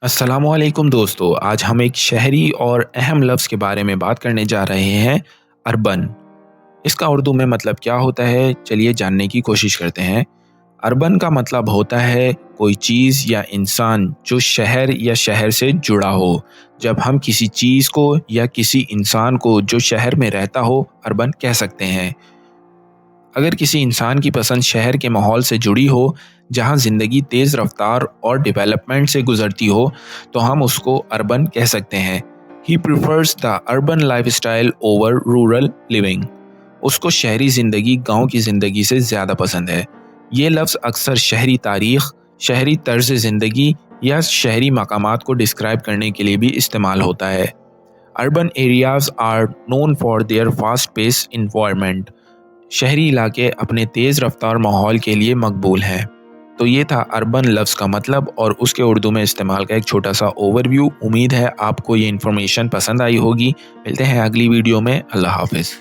अस्सलामुअलैकुम दोस्तों, आज हम एक शहरी और अहम लफ्ज़ के बारे में बात करने जा रहे हैं, अर्बन। इसका उर्दू में मतलब क्या होता है, चलिए जानने की कोशिश करते हैं। अर्बन का मतलब होता है कोई चीज़ या इंसान जो शहर या शहर से जुड़ा हो। जब हम किसी चीज़ को या किसी इंसान को जो शहर में रहता हो, अर्बन कह सकते हैं। अगर किसी इंसान की पसंद शहर के माहौल से जुड़ी हो, जहाँ ज़िंदगी तेज़ रफ्तार और डेवलपमेंट से गुजरती हो, तो हम उसको अर्बन कह सकते हैं। He prefers the urban lifestyle over rural living. उसको शहरी ज़िंदगी गांव की ज़िंदगी से ज़्यादा पसंद है। ये लफ्ज़ अक्सर शहरी तारीख़, शहरी तर्ज ज़िंदगी या शहरी मकामात को डिस्क्राइब करने के लिए भी इस्तेमाल होता है। Urban areas are known for their fast pace environment. शहरी इलाके अपने तेज़ रफ्तार माहौल के लिए मकबूल हैं। तो ये था अर्बन लफ्ज़ का मतलब और उसके उर्दू में इस्तेमाल का एक छोटा सा ओवरव्यू। उम्मीद है आपको ये इन्फॉर्मेशन पसंद आई होगी। मिलते हैं अगली वीडियो में। अल्लाह हाफ़िज़।